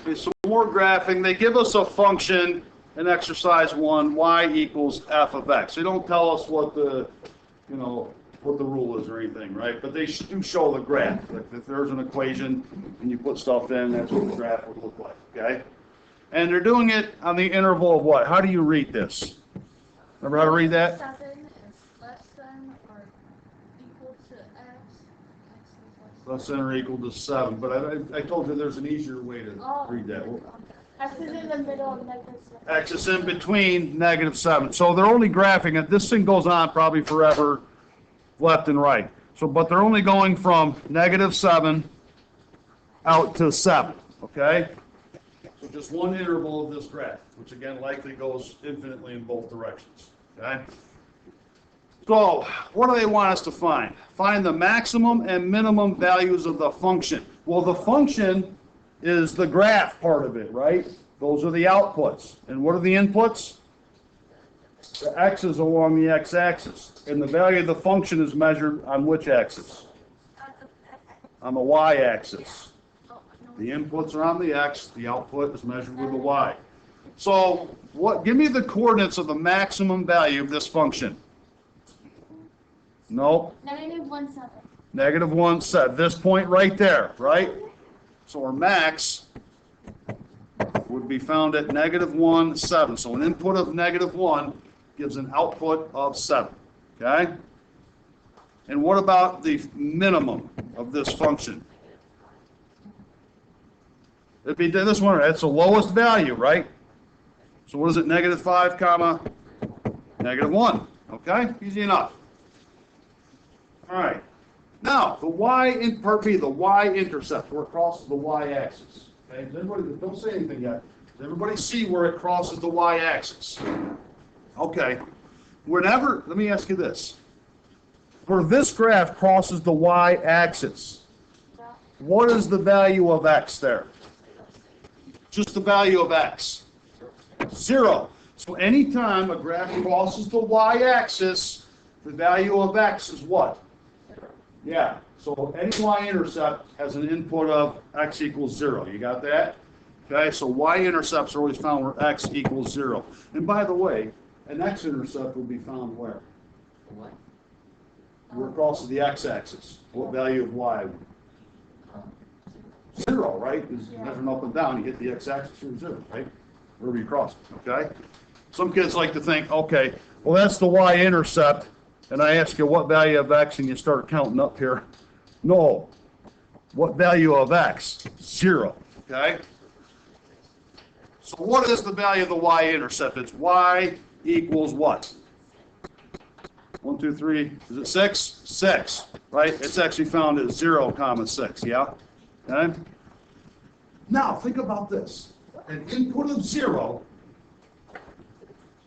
Okay, so more graphing. They give us a function in exercise 1, y equals f of x. They don't tell us what the, what the rule is or anything, right? But they do show the graph. Like if there's an equation and you put stuff in, that's what the graph would look like, okay? And they're doing it on the interval of what? How do you read this? Remember how to read that? 7 is less than or equal to x. X is Less than or equal to 7. But I told you there's an easier way to read that. X is in the middle of -7. X is in between -7. So they're only graphing it. This thing goes on probably forever, left and right. So, but they're only going from -7 out to 7, okay? So just one interval of this graph, which again likely goes infinitely in both directions, okay? So what do they want us to find? Find the maximum and minimum values of the function. Well, the function is the graph part of it, right? Those are the outputs. And what are the inputs? The x's along the x-axis. And the value of the function is measured on which axis? On the y-axis. The inputs are on the x, the output is measured with the y. So give me the coordinates of the maximum value of this function. No. -1, 7. -1, 7. This point right there, right? So our max would be found at -1, 7. So an input of -1 gives an output of 7. Okay? And what about the minimum of this function? It'd be this one. That's the lowest value, right? So what is it? -5, comma, -1. Okay? Easy enough. All right. Now, the y in part B, the y-intercept, where it crosses the y-axis. Okay? Does everybody, don't say anything yet. Does everybody see where it crosses the y-axis? Okay. Whenever, let me ask you this. Where this graph crosses the y-axis, what is the value of x there? Just the value of x. 0. So anytime a graph crosses the y-axis, the value of x is what? Yeah. So any y-intercept has an input of x equals 0. You got that? Okay, so y-intercepts are always found where x equals 0. And by the way, an x-intercept will be found where? What? Where it crosses the x-axis. What value of y? 0, right? Because measuring up and down, you hit the x-axis or 0, right? Wherever you cross it, okay? Some kids like to think, okay, well, that's the y-intercept, and I ask you what value of x, and you start counting up here. No. What value of x? 0, okay? So what is the value of the y-intercept? It's y equals what? 1, 2, 3, is it 6? 6, right? It's actually found at 0, comma 6, yeah? Okay? Now, think about this. An input of 0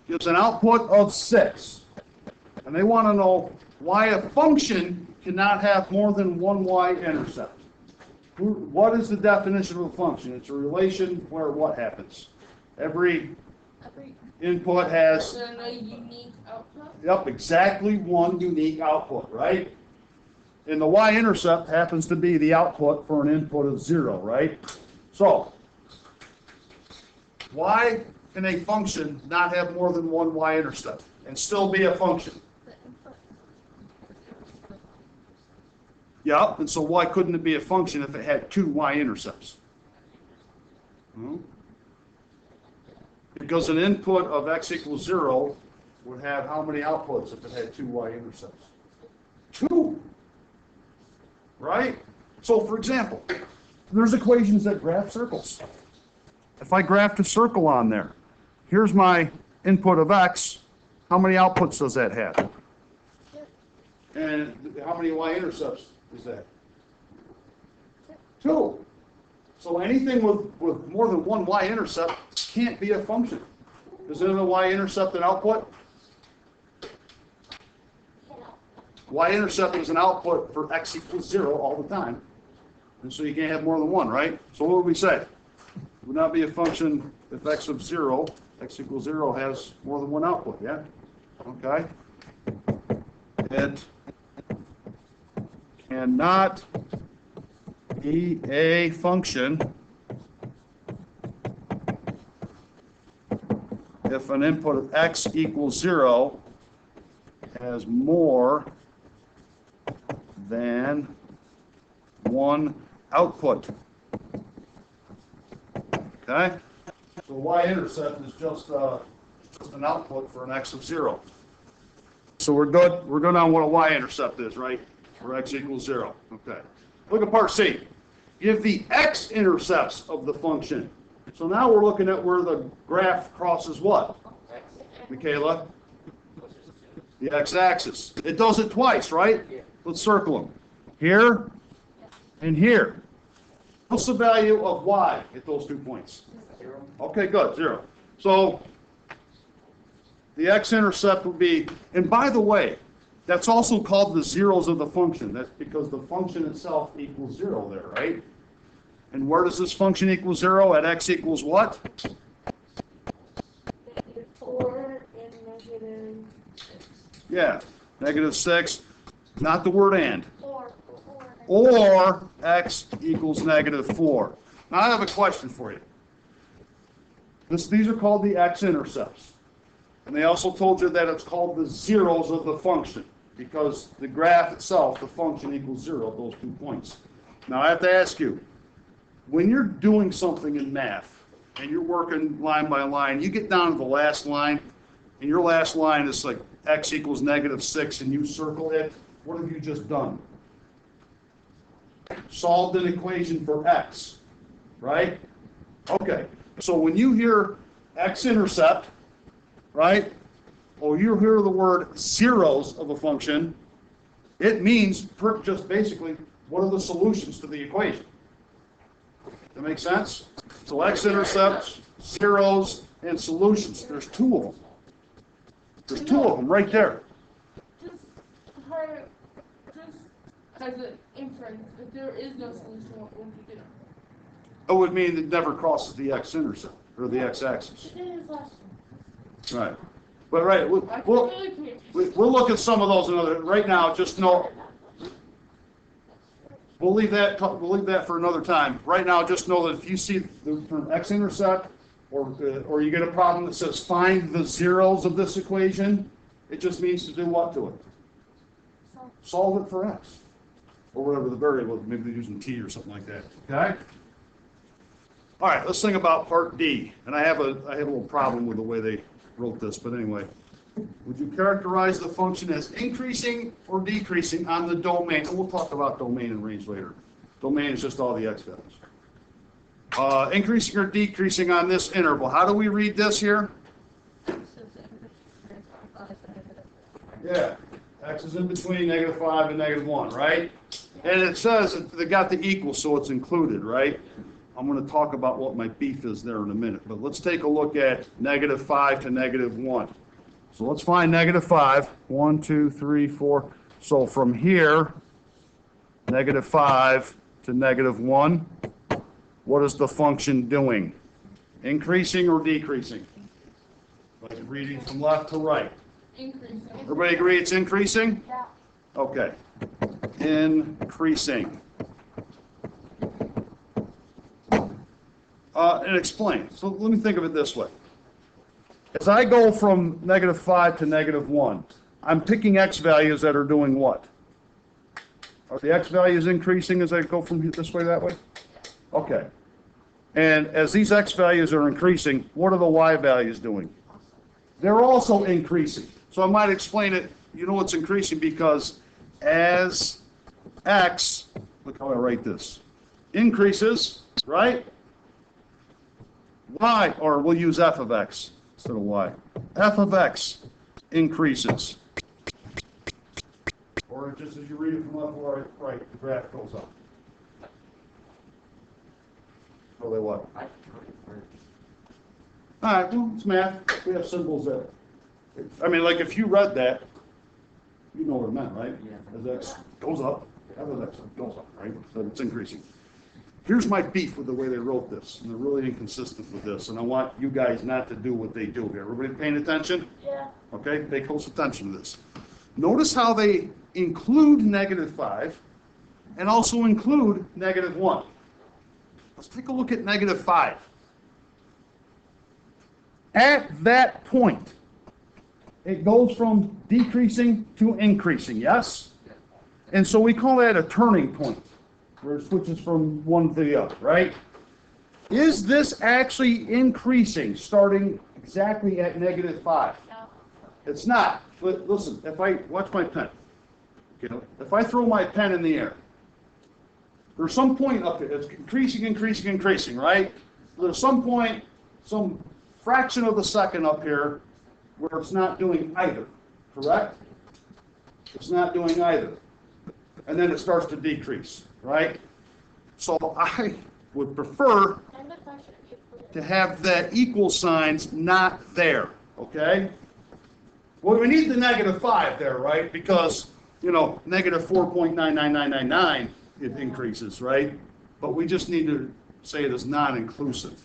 gives an output of 6. And they want to know why a function cannot have more than one y-intercept. What is the definition of a function? It's a relation where what happens? Every input has... a unique output? Yep, exactly one unique output, right? And the y-intercept happens to be the output for an input of 0, right? So, why can a function not have more than one y-intercept and still be a function? Yep, and so why couldn't it be a function if it had two y-intercepts? Because an input of x equals 0 would have how many outputs if it had two y-intercepts? 2. Right? So, for example, there's equations that graph circles. If I graphed a circle on there, here's my input of x. How many outputs does that have? And how many y-intercepts is that? 2. So anything with more than one y-intercept can't be a function. Isn't a y-intercept an output? Y-intercept is an output for x equals 0 all the time. And so you can't have more than one, right? So what would we say? It would not be a function if x of 0, x equals 0 has more than one output, yeah? Okay. It cannot be a function if an input of x equals 0 has more than one output. Okay? So y-intercept is just an output for an x of 0. So we're good. We're good on what a y-intercept is, right? For x equals 0. Okay. Look at part C. Give the x-intercepts of the function. So now we're looking at where the graph crosses what? Michaela? The x-axis. It does it twice, right? Let's circle them. Here and here. What's the value of y at those 2 points? 0. Okay, good, 0. So the x-intercept would be, and by the way, that's also called the zeros of the function. That's because the function itself equals 0 there, right? And where does this function equal 0? At x equals what? -4 and -6. Yeah, -6. Not the word and. Or Or x equals -4. Now I have a question for you. These are called the x-intercepts. And they also told you that it's called the zeros of the function because the graph itself, the function equals 0 at those 2 points. Now I have to ask you, when you're doing something in math and you're working line by line, you get down to the last line and your last line is like x equals -6 and you circle it, what have you just done? Solved an equation for x, right? Okay, so when you hear x-intercept, right, or you hear the word zeros of a function, it means just basically what are the solutions to the equation. That make sense? So x-intercepts, zeros, and solutions. There's 2 of them. There's 2 of them right there. just her, just as an inference, if there is no solution, what would you do? It would mean it never crosses the x-intercept or the x-axis. It is last one. Right. But right, we'll look at some of those another. Right now, just know. We'll leave that for another time. Right now, just know that if you see the term x-intercept, or you get a problem that says find the zeros of this equation, it just means to do what to it? Solve it for x, or whatever the variable. Maybe they're using t or something like that. Okay. All right. Let's think about part D. And I have a little problem with the way they wrote this, but anyway. Would you characterize the function as increasing or decreasing on the domain? And we'll talk about domain and range later. Domain is just all the x values. Increasing or decreasing on this interval. How do we read this here? Yeah, x is in between -5 and -1, right? And it says they got the equal, so it's included, right? I'm going to talk about what my beef is there in a minute, but let's take a look at -5 to -1. So let's find -5. 1, 2, 3, 4. So from here, -5 to -1, what is the function doing? Increasing or decreasing? Like reading from left to right. Increasing. Everybody agree it's increasing? Yeah. Okay. Increasing. And explain. So let me think of it this way. As I go from -5 to -1, I'm picking x values that are doing what? Are the x values increasing as I go from this way, that way? Okay. And as these x values are increasing, what are the y values doing? They're also increasing. So I might explain it, you know it's increasing because as x, look how I write this, increases, right? Y, or we'll use f of x instead of y. F of x increases. Or just as you read it from left to right, the graph goes up. So they what? All right, well, it's math. We have symbols that, I mean, like if you read that, you know what it meant, right? Yeah. As x goes up, F of x goes up, right? So it's increasing. Here's my beef with the way they wrote this, and they're really inconsistent with this, and I want you guys not to do what they do here. Everybody paying attention? Yeah. Okay, pay close attention to this. Notice how they include -5 and also include -1. Let's take a look at -5. at that point, it goes from decreasing to increasing, yes? And so we call that a turning point, where it switches from one to the other, right? Is this actually increasing starting exactly at -5? No. It's not. But listen, if I watch my pen, okay, if I throw my pen in the air, there's some point up there. It's increasing, increasing, increasing, right? There's some point, some fraction of a second up here where it's not doing either, correct? It's not doing either. And then it starts to decrease, right? So I would prefer to have that equal signs not there, okay? Well, we need the -5 there, right? Because, you know, -4.99999, it increases, right? But we just need to say it is non-inclusive.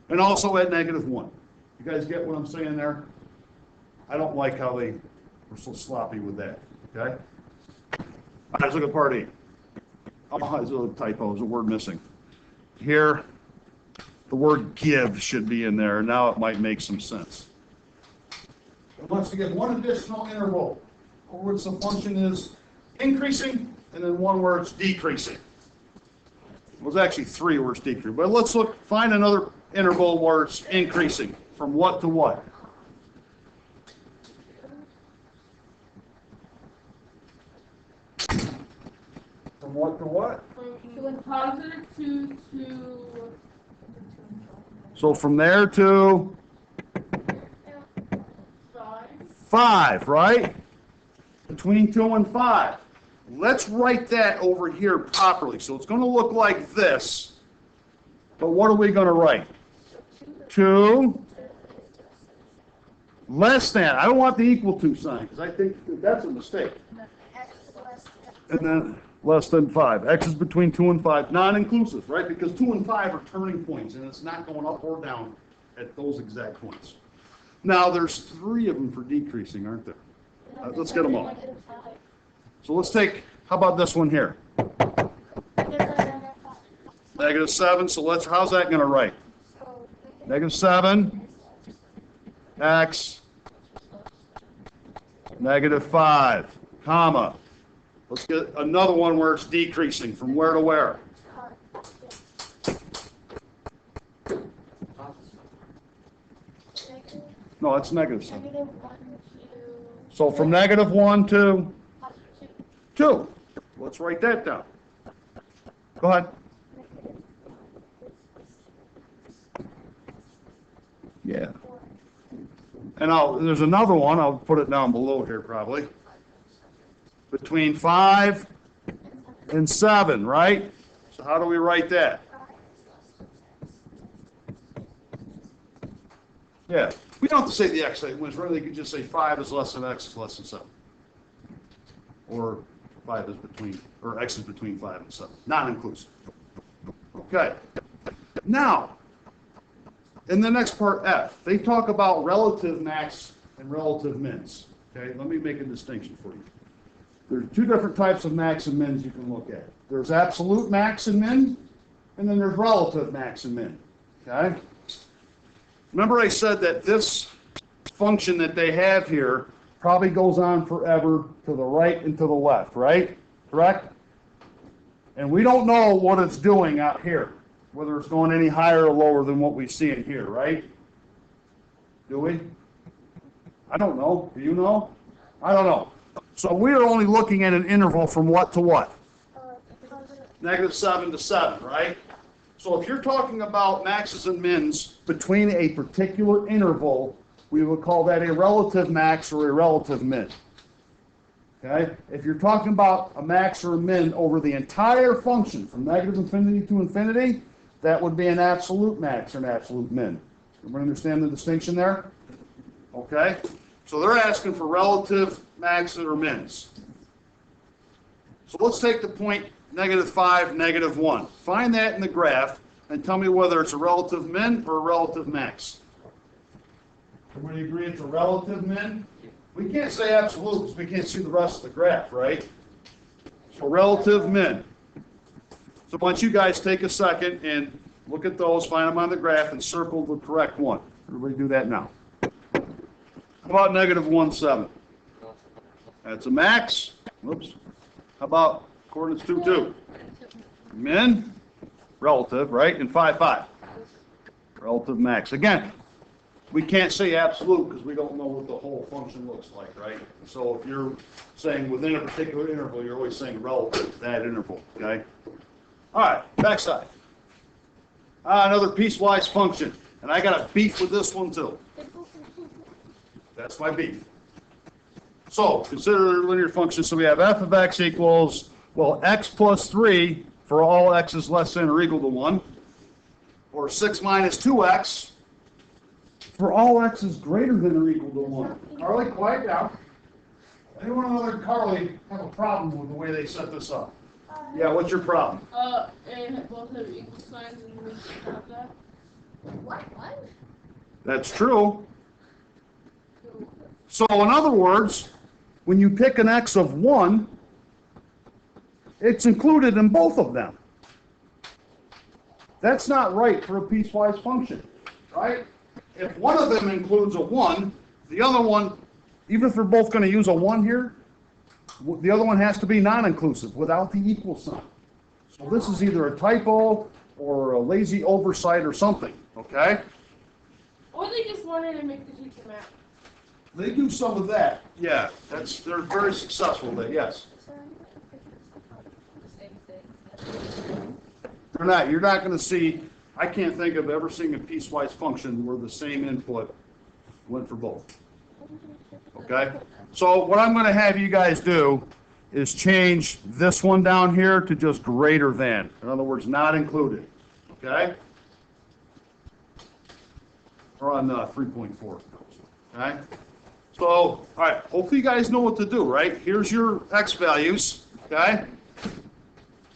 And also at -1. You guys get what I'm saying there? I don't like how they were so sloppy with that, okay? All right, let's look at part E. Oh, there's a typo, there's a word missing. Here, the word give should be in there. Now it might make some sense. It wants to give one additional interval over which the function is increasing, and then one where it's decreasing. Well, there's actually 3 where it's decreasing. But let's find another interval where it's increasing. From what to what? From what to what? From +2 to So from there to 5. 5, right? Between 2 and 5. Let's write that over here properly. So it's going to look like this. But what are we going to write? 2 less than. I don't want the equal to sign because I think that's a mistake. And then less than 5. X is between 2 and 5. Non-inclusive, right? Because 2 and 5 are turning points, and it's not going up or down at those exact points. Now, there's 3 of them for decreasing, aren't there? Let's get them all. So let's take, how about this one here? -7, so how's that going to write? -7, X, -5, comma. Let's get another one where it's decreasing. From where to where? No, it's -7. So from -1 to 2. Let's write that down. Go ahead. Yeah. And there's another one. I'll put it down below here probably. Between 5 and 7, right? So how do we write that? Yeah. We don't have to say the X segments. Really, you could just say 5 is less than X is less than 7. Or 5 is between, or X is between 5 and 7. Non-inclusive. Okay. Now, in the next part, F, they talk about relative max and relative mins. Okay, let me make a distinction for you. There's 2 different types of max and mins you can look at. There's absolute max and min, and then there's relative max and min. Okay? Remember I said that this function that they have here probably goes on forever to the right and to the left, right? Correct? And we don't know what it's doing out here, whether it's going any higher or lower than what we see in here, right? Do we? I don't know. Do you know? I don't know. So we are only looking at an interval from what to what? -7 to 7, right? So if you're talking about maxes and mins between a particular interval, we would call that a relative max or a relative min. Okay? If you're talking about a max or a min over the entire function from -infinity to infinity, that would be an absolute max or an absolute min. Everybody understand the distinction there? Okay? So they're asking for relative maxes or mins. So let's take the point -5, -1. Find that in the graph and tell me whether it's a relative min or a relative max. Everybody agree it's a relative min? We can't say absolute because we can't see the rest of the graph, right? So relative min. So why don't you guys take a second and look at those, find them on the graph, and circle the correct one. Everybody do that now. How about negative 1, 7? That's a max. Whoops. How about coordinates 2, 2? Min, relative, right? And 5, 5. Relative max. Again, we can't say absolute because we don't know what the whole function looks like, right? So if you're saying within a particular interval, you're always saying relative to that interval, okay? All right, backside. Another piecewise function. And I got a beef with this one too. That's my beef. So consider linear function. So we have f of x equals, well, x plus 3 for all x is less than or equal to 1. Or 6 minus 2x for all x is greater than or equal to 1. Carly, quiet down. Anyone other than Carly have a problem with the way they set this up? Yeah, what's your problem? And both have equal signs and we should have that. What? That's true. So in other words, when you pick an x of 1, it's included in both of them. That's not right for a piecewise function, right? If one of them includes a 1, the other one, even if they're both going to use a 1 here, the other one has to be non-inclusive without the equal sign. So this is either a typo or a lazy oversight or something, okay? Or they just wanted to make the teacher mad. They do some of that, yeah. They're very successful at that, yes. They're not. You're not going to see. I can't think of ever seeing a piecewise function where the same input went for both. Okay. So what I'm going to have you guys do is change this one down here to just greater than. In other words, not included. Okay. We're on 3.4. Okay. So, all right. Hopefully you guys know what to do, right? Here's your x values. Okay.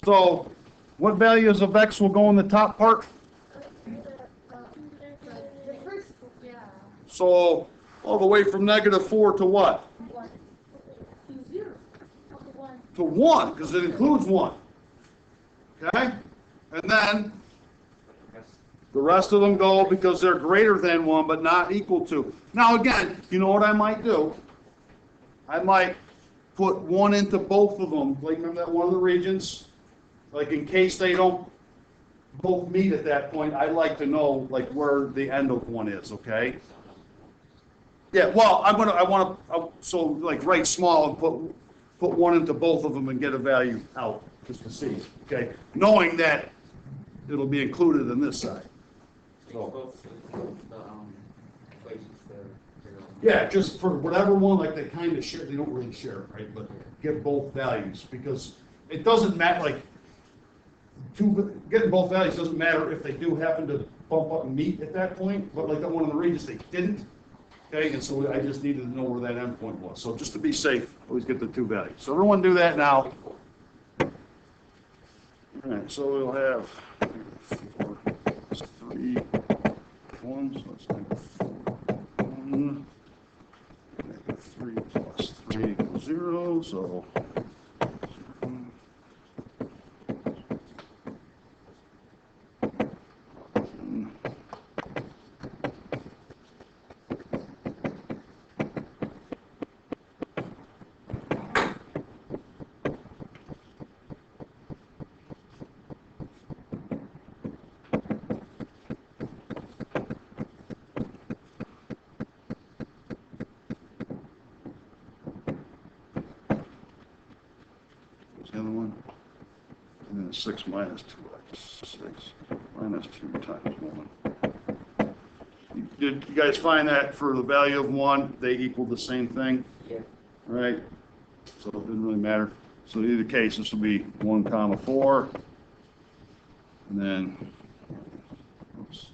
So, what values of x will go in the top part? So, all the way from -4 to what? To 0. To 1, because it includes 1. Okay? And then the rest of them go because they're greater than 1 but not equal to. Now again, you know what I might do? I might put 1 into both of them. Like remember that one of the regions? Like in case they don't both meet at that point, I'd like to know like where the end of 1 is, okay? Yeah, well, I want to, so like write small and put 1 into both of them and get a value out just to see, okay? Knowing that it'll be included in this side. So, yeah, just for whatever one, like they kind of share, they don't really share, right? But get both values because it doesn't matter, like, getting both values doesn't matter if they do happen to bump up and meet at that point, but like that one in the regions they didn't. Okay, and so I just needed to know where that endpoint was. So just to be safe, always get the 2 values. So everyone do that now. All right, so we'll have 4, 3, 1, so it's -4, 1, -3 plus 3 equals 0, so the other one, and then 6 minus 2x, 6 minus 2 times 1. Did you guys find that for the value of 1, they equal the same thing? Yeah. Right? So it didn't really matter. So in either case, this will be 1 comma 4, and then, oops.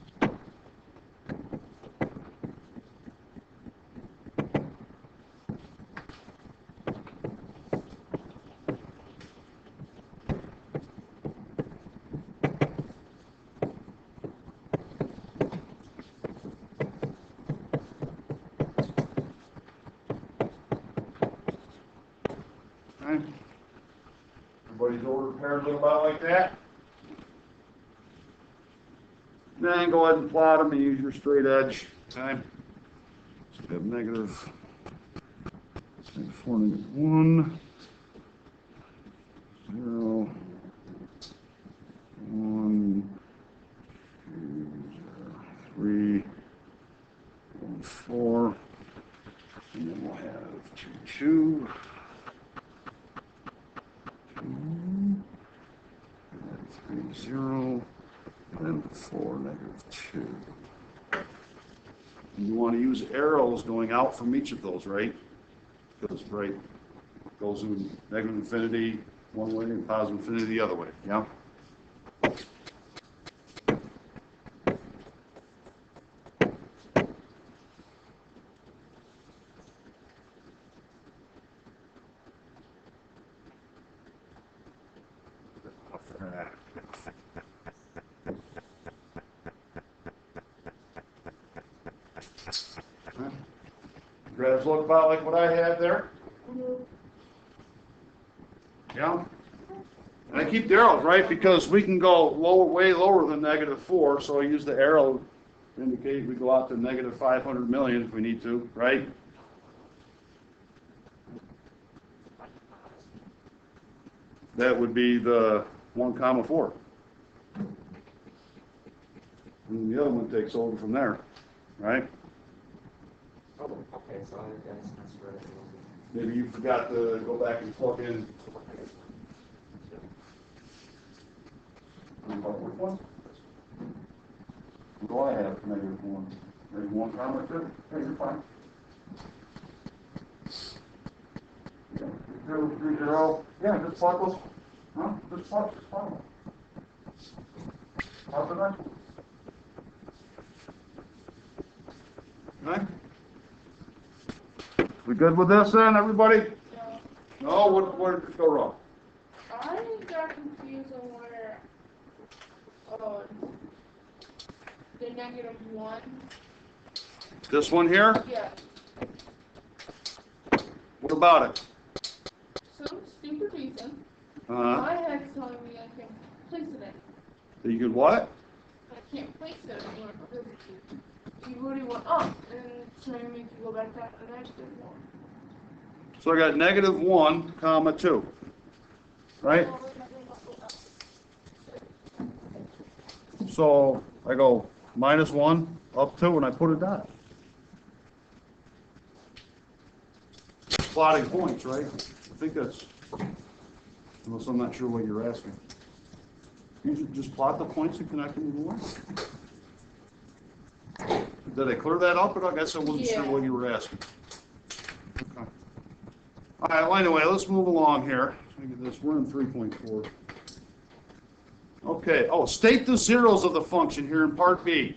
Okay. Everybody's order pairs look about like that. Then go ahead and plot them and use your straight edge. Okay? So we have negative 4, negative 1, 0, 1, 2, 0, 3, 1, 4, and then we'll have 2, 2, 2, 3, 0, and 4, negative 2. You want to use arrows going out from each of those, right? Because, right, it goes in negative infinity one way and positive infinity the other way, yeah? Graphs look about like what I had there. Yeah? And I keep the arrows, right? Because we can go lower, way lower than negative 4, so I use the arrow to indicate we go out to negative 500 million if we need to, right? That would be the 1 comma 4. And the other one takes over from there, right? Oh, okay, so I guess that's right. Maybe you forgot to go back and plug in. Which one? What do I have for negative 1? Negative 1 comma 2? Hey, you're fine. 2, 3, 0. Yeah, just plug those. Huh? Just plug them. How's the next one? Okay. We good with this then, everybody? No, what did go wrong? I got confused on where the negative 1. This one here? Yeah. What about it? Some stupid reason. Uh-huh. My head's telling me I can't place it in. You could what? I can't place it anymore because you already went up and it's trying to make you go back down to the negative 1. So I got negative 1 comma 2. Right? So I go minus 1 up 2 and I put a dot. Plotting points, right? I think that's, unless I'm not sure what you're asking. You should just plot the points and connect them with one. Did I clear that up? But I guess I wasn't sure what you were asking. Okay. All right, well, anyway, let's move along here. Look at this. We're in 3.4. Okay. Oh, state the zeros of the function here in part B.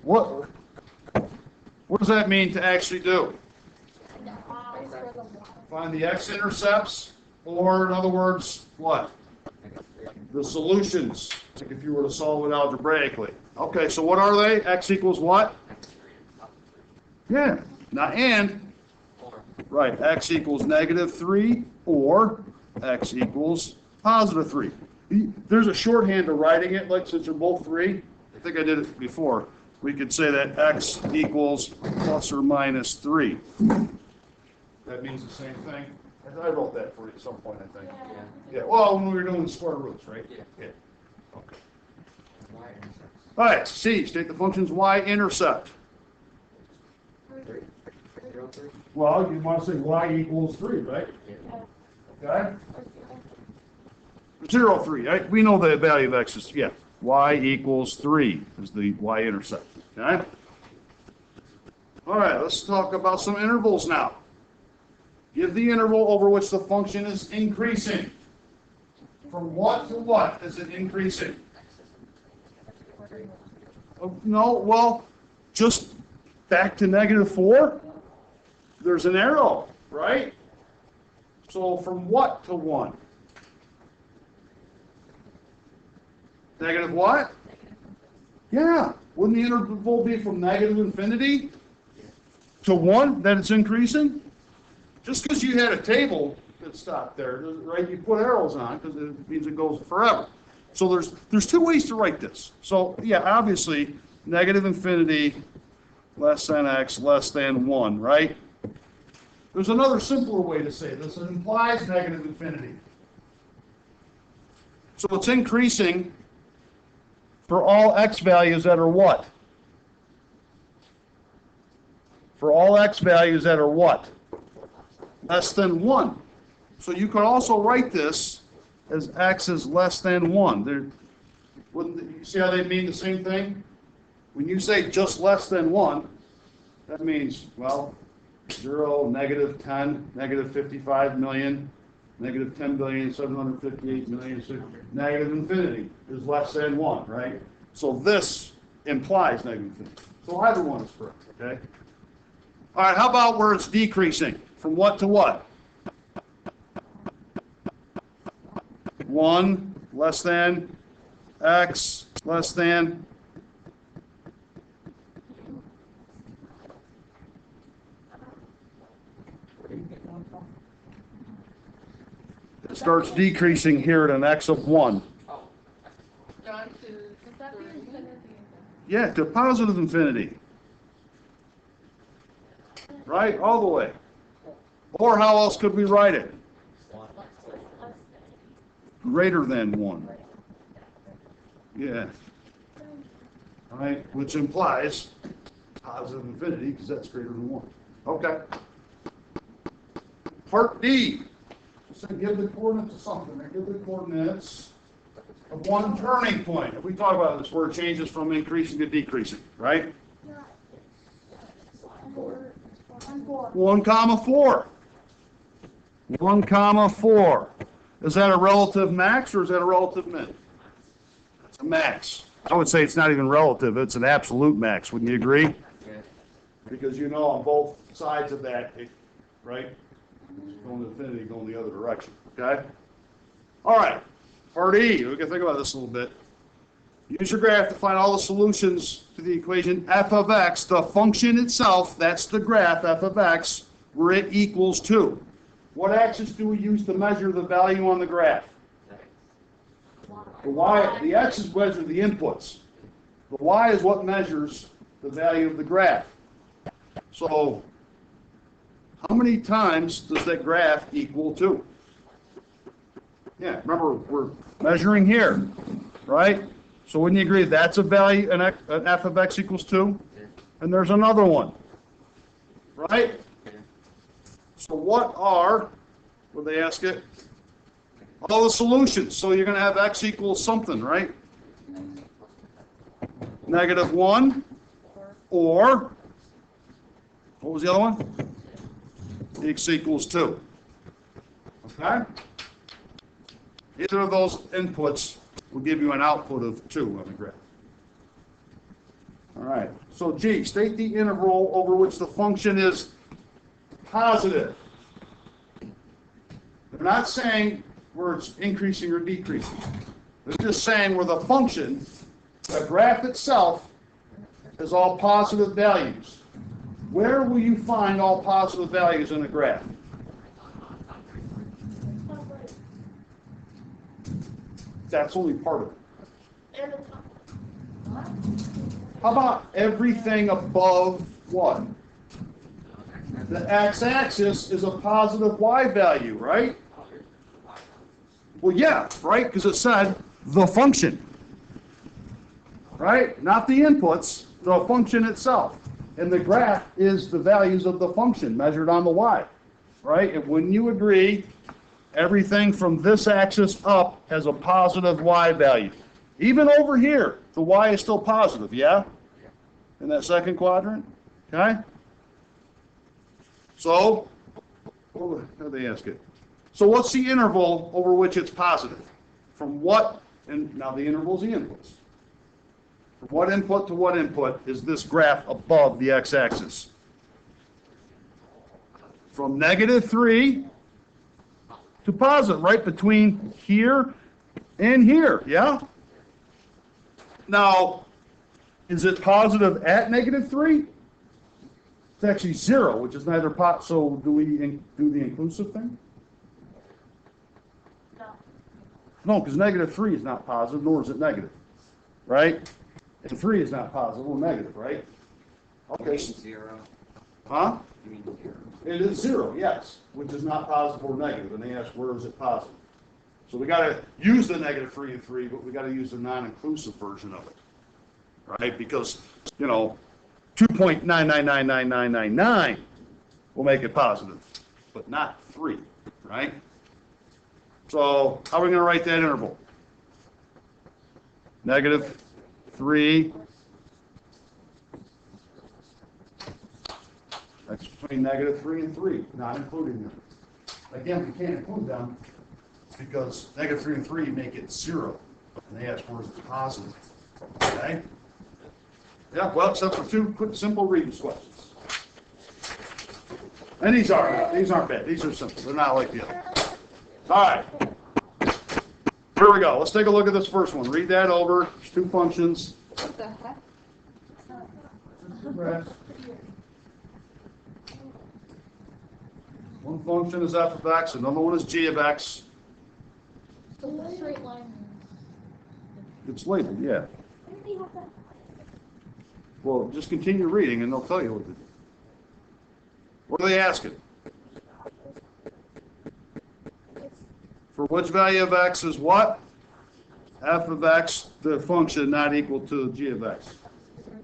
What does that mean to actually do? Find the x-intercepts, or in other words, what? The solutions, like if you were to solve it algebraically. Okay, so what are they? X equals what? Yeah. Now, and, right, x equals negative 3, or x equals positive 3. There's a shorthand to writing it, like since they're both 3. I think I did it before. We could say that x equals plus or minus 3. That means the same thing. I wrote that for you at some point, I think. Yeah. Well, when we were doing the square roots, right? Yeah. Okay. All right. C. State the function's y-intercept. Well, you want to say y equals 3, right? Okay. 0, 3. Right? We know the value of x is, yeah. Y equals 3 is the y-intercept. Okay. All right. Let's talk about some intervals now. Give the interval over which the function is increasing. From what to what is it increasing? No, well, just back to negative 4. There's an arrow, right? So from what to 1? Negative what? Yeah. Wouldn't the interval be from negative infinity to 1 that it's increasing? Just because you had a table that stopped there, right? You put arrows on because it means it goes forever. So there's 2 ways to write this. So yeah, obviously negative infinity less than x less than 1, right? There's another simpler way to say this. It implies negative infinity. So it's increasing for all x values that are what? For all x values that are what? Less than 1. So you could also write this as x is less than 1. You see how they mean the same thing? When you say just less than 1, that means, well, 0, negative 10, negative 55 million, negative 10 billion, 758 million, so negative infinity is less than 1, right? So this implies negative infinity. So either one is correct, okay? All right, how about where it's decreasing? From what to what? 1 less than, x less than. It starts decreasing here at an x of 1. Down to 3. Yeah, to positive infinity. Right? All the way. Or how else could we write it? Greater than 1. Yeah. Right? Which implies positive infinity because that's greater than 1. Okay. Part D. So give the coordinates of something. Give the coordinates of one turning point. If we talk about this, where it changes from increasing to decreasing, right? 1 comma 4. 1 comma 4. Is that a relative max or is that a relative min? It's a max. I would say it's not even relative. It's an absolute max. Wouldn't you agree? Yeah. Because you know on both sides of that, right? It's going to infinity, going the other direction. Okay? All right. Part E. We can think about this a little bit. Use your graph to find all the solutions to the equation f of x, the function itself, that's the graph f of x, where it equals 2. What axis do we use to measure the value on the graph? The y, the x is measure the inputs. The y is what measures the value of the graph. So, how many times does that graph equal 2? Yeah, remember, we're measuring here, right? So wouldn't you agree that's a value, an f of x equals 2? And there's another one, right? So what they ask it? All the solutions. So you're going to have x equals something, right? Negative 1, or, what was the other one? X equals 2. Okay? Either of those inputs will give you an output of 2 on the graph. All right. So G, state the interval over which the function is positive. They're not saying where it's increasing or decreasing. They're just saying where the function, the graph itself, is all positive values. Where will you find all positive values in a graph? That's only part of it. How about everything above what? The x-axis is a positive y value, right? Well, yeah, right, because it said the function, right? Not the inputs, the function itself. And the graph is the values of the function measured on the y, right? And wouldn't you agree, everything from this axis up has a positive y value. Even over here, the y is still positive, yeah? In that second quadrant, okay? So, how do they ask it? So what's the interval over which it's positive? From what, and now the interval is the inputs. From what input to what input is this graph above the x-axis? From -3 to positive, right between here and here, yeah? Now, is it positive at -3? It's actually 0, which is neither so do we do the inclusive thing? No, because -3 is not positive, nor is it negative, right? And 3 is not positive or negative, right? Okay, You mean 0? huh? You mean 0? It is 0, yes, which is not positive or negative, and they ask where is it positive. So we gotta use the negative 3 and 3, but we gotta use the non-inclusive version of it, right? Because, 2.9999999 will make it positive, but not 3, right? So how are we gonna write that interval? Negative 3. That's between negative 3 and 3, not including them. Again, we can't include them because negative 3 and 3 make it 0. And they ask where is it positive. Okay? Yeah, well, except for 2 quick, simple reading questions. And these aren't bad. These are simple. They're not like the other. All right. Here we go. Let's take a look at this first one. Read that over. There's 2 functions. What the heck? One function is f of x, another one is g of x. So the straight line. It's labeled, yeah. Well, just continue reading and they'll tell you what to do. What are they asking? For which value of x is what? F of x, the function not equal to g of x.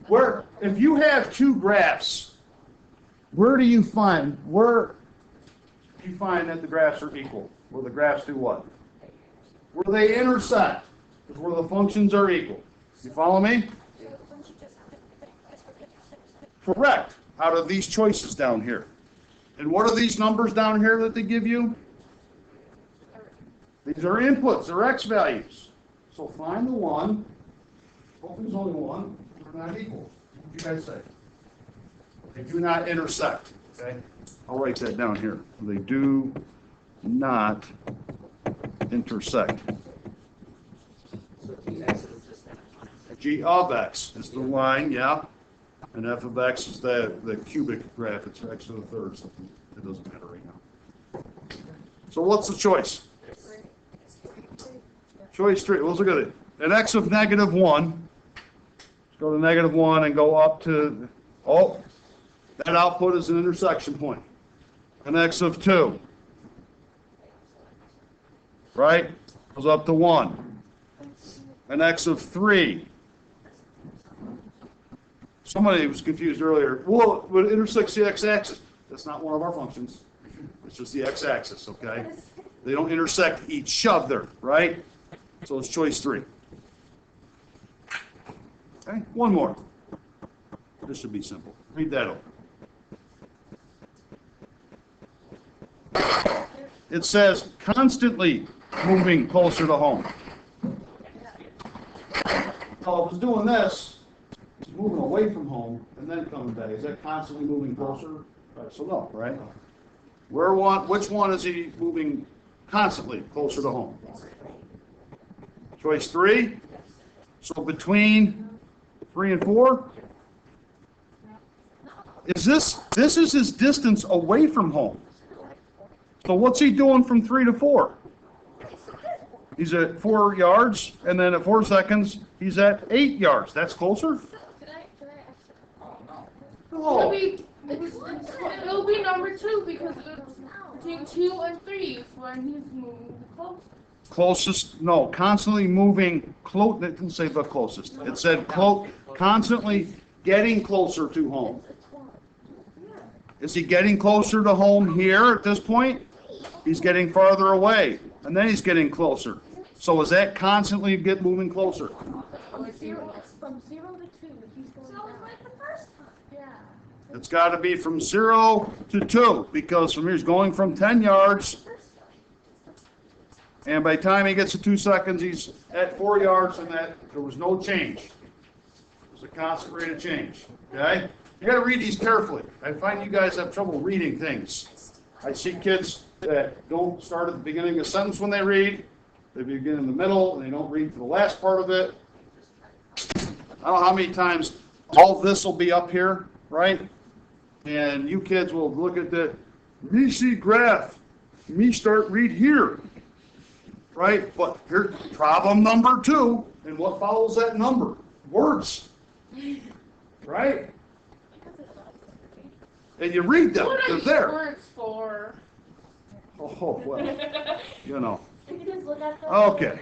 Where, if you have 2 graphs, where do you find that the graphs are equal? Where the graphs do what? Where they intersect is where the functions are equal. You follow me? Correct. Out of these choices down here. And what are these numbers down here that they give you? These are inputs, they're x values. So find the one. Hopefully there's only one. They're not equal. What do you guys say? They do not intersect. Okay? I'll write that down here. They do not intersect. So Gx is just that. G of x is the line, yeah. And f of x is the cubic graph. It's x to the third. So it doesn't matter right now. So what's the choice? Choice 3. Let's look at it. An x of negative 1. Let's go to negative 1 and go up to, that output is an intersection point. An x of 2. Right? Goes up to 1. An x of 3. Somebody was confused earlier. Well, it intersects the x-axis. That's not one of our functions. It's just the x-axis, okay? They don't intersect each other, right? So it's choice 3. Okay, one more. This should be simple. Read that over. It says constantly moving closer to home. So if it's doing this, it's moving away from home and then coming back. Is that constantly moving closer? Right, so no, right? Which one is he moving constantly closer to home? Choice 3. So between 3 and 4? This is his distance away from home. So what's he doing from 3 to 4? He's at 4 yards, and then at 4 seconds, he's at 8 yards. That's closer? It'll No. it'll be number 2 because it's between 2 and 3 is when he's moving the closest. Closest, no, constantly moving, it didn't say the closest. It said constantly getting closer to home. Is he getting closer to home here at this point? He's getting farther away, and then he's getting closer. So is that constantly moving closer? From 0 to 2, he's going down. Yeah. It's got to be from 0 to 2, because from here he's going from 10 yards, and by the time he gets to 2 seconds, he's at 4 yards, and there was no change. It was a constant rate of change, okay? You got to read these carefully. I find you guys have trouble reading things. I see kids that don't start at the beginning of a sentence when they read. They begin in the middle, and they don't read to the last part of it. I don't know how many times all this will be up here, right? And you kids will look at the, me see graph, me start read here, right? But here's problem number 2, and what follows that number? Words, right? And you read them, What they're are there. words for? Oh, well, you know. You can just look at them. Okay.